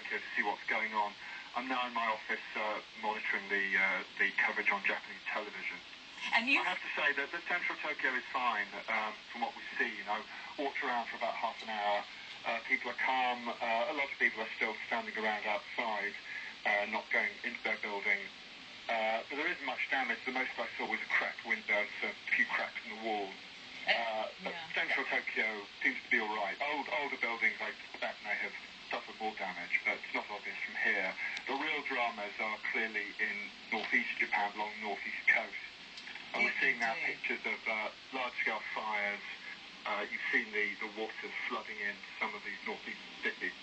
Tokyo to see what's going on. I'm now in my office monitoring the coverage on Japanese television. And I have to say that central Tokyo is fine from what we see. Walked around for about half an hour. People are calm. A lot of people are still standing around outside, not going into their building. But there isn't much damage. The most I saw was a cracked window, so a few cracks in the walls. But central Tokyo seems to be all right. Older buildings, I suspect, may have suffered more damage, but it's not obvious from here. The real dramas are clearly in northeast Japan, along the northeast coast. And we're seeing now pictures of large-scale fires. You've seen the waters flooding into some of these northeastern cities.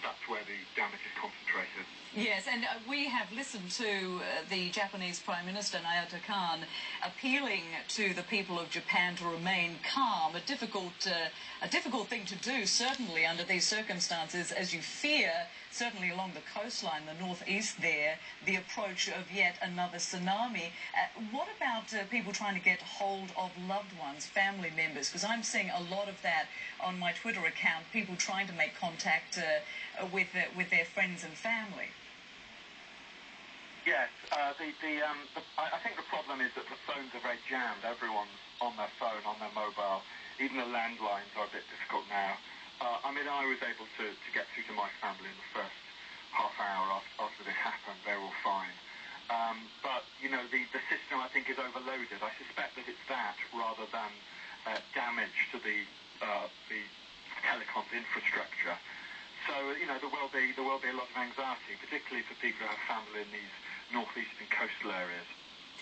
That's where the damage is concentrated. Yes, and we have listened to the Japanese Prime Minister, Naoto Kan, appealing to the people of Japan to remain calm. A difficult thing to do, certainly under these circumstances, as you fear, certainly along the coastline, the northeast there, the approach of yet another tsunami. What about people trying to get hold of loved ones, family members? Because I'm seeing a lot of that on my Twitter account, people trying to make contact with their friends and family. Yes, I think the problem is that the phones are very jammed. Everyone's on their phone, on their mobile. Even the landlines are a bit difficult now. I was able to get through to my family in the first half hour after this happened. They were all fine. But, the system, I think, is overloaded. I suspect that it's that rather than damage to the telecoms infrastructure. So, there will be a lot of anxiety, particularly for people who have family in these northeastern coastal areas.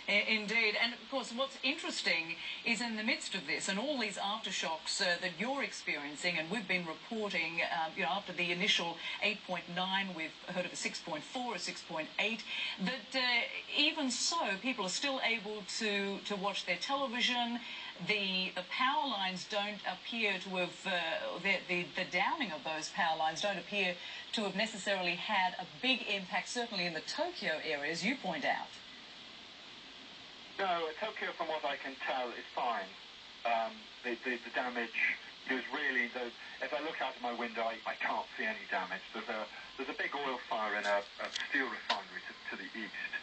Indeed, and of course what's interesting is in the midst of this and all these aftershocks that you're experiencing, and we've been reporting, after the initial 8.9, we've heard of a 6.4, a 6.8, that even so, people are still able to watch their television. The power lines don't appear to have, the downing of those power lines don't appear to have necessarily had a big impact, certainly in the Tokyo area, as you point out. No, Tokyo, from what I can tell, is fine. The damage is really, if I look out of my window, I can't see any damage. There's a big oil fire in a steel refinery to the east.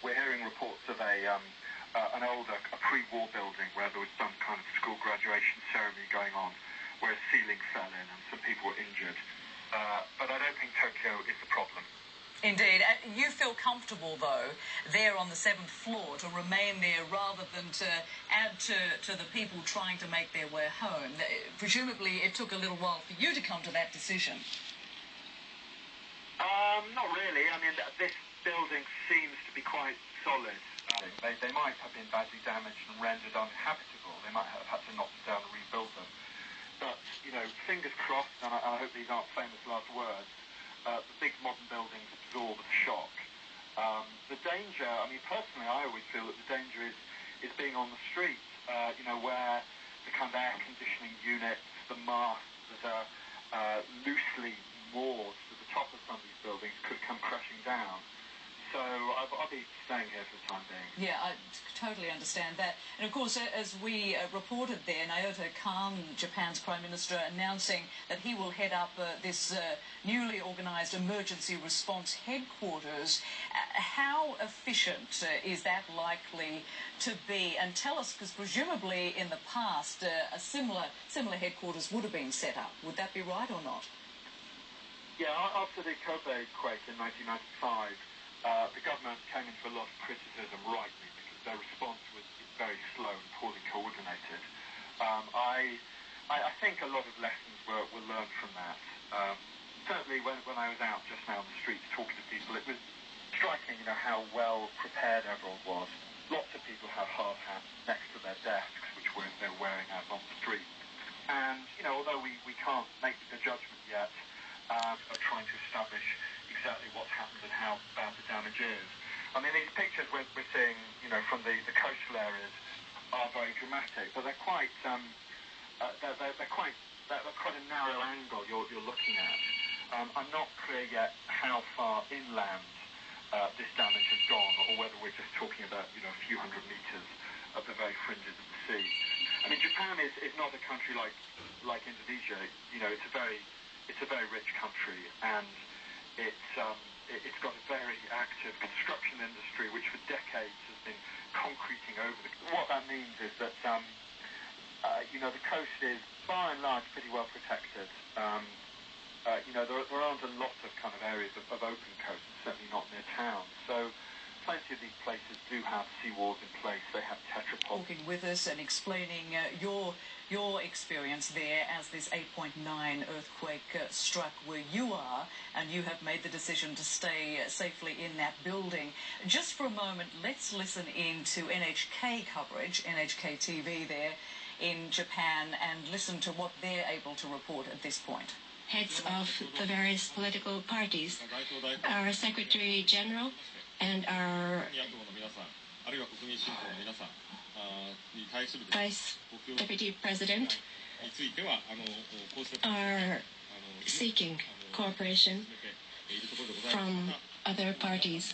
We're hearing reports of an older, a pre-war building where there was some kind of school graduation ceremony going on, where a ceiling fell in and some people were injured. But I don't think Tokyo is the problem. Indeed. You feel comfortable, though, there on the 7th floor to remain there rather than to add to the people trying to make their way home. Presumably it took a little while for you to come to that decision. Not really. I mean, this building seems to be quite solid. They might have been badly damaged and rendered uninhabitable. They might have had to knock them down and rebuild them. But, fingers crossed, and I hope these aren't famous last words, the big modern buildings absorb the shock. The danger, personally, I always feel that the danger is being on the street, where the kind of air conditioning units, the masts that are loosely moored to the top of some of these buildings could come crashing down. So I'll be staying here for the time being. Yeah, I totally understand that. And of course, as we reported there, Naoto Kan, Japan's Prime Minister, announcing that he will head up this newly organised emergency response headquarters. How efficient is that likely to be? And tell us, because presumably in the past a similar headquarters would have been set up. Would that be right or not? Yeah, after the Kobe quake in 1995, the government came into a lot of criticism, rightly, because their response was very slow and poorly coordinated. I think a lot of lessons were learned from that. Certainly when I was out just now on the streets talking to people, it was striking, how well prepared everyone was. Lots of people have hard hats next to their desks, which they're wearing out on the street. And, although we can't make the judgment yet of trying to establish exactly what's happened and how bad the damage is. These pictures we're seeing, from the coastal areas are very dramatic, but they're quite they're quite a narrow angle you're looking at. I'm not clear yet how far inland this damage has gone, or whether we're just talking about a few hundred meters of the very fringes of the sea. Japan is not a country like Indonesia. It's a very rich country, and It's got a very active construction industry, which for decades has been concreting over the... What that means is that, the coast is, by and large, pretty well protected. There aren't a lot of kind of areas of open coast, certainly not near towns. So plenty of these places do have seawalls in place. They have tetrapods. Talking with us and explaining your experience there as this 8.9 earthquake struck where you are, and you have made the decision to stay safely in that building. Just for a moment, let's listen in to NHK coverage, NHK TV there in Japan, and listen to what they're able to report at this point. Heads of the various political parties, our Secretary General and our Vice Deputy President are seeking cooperation from other parties.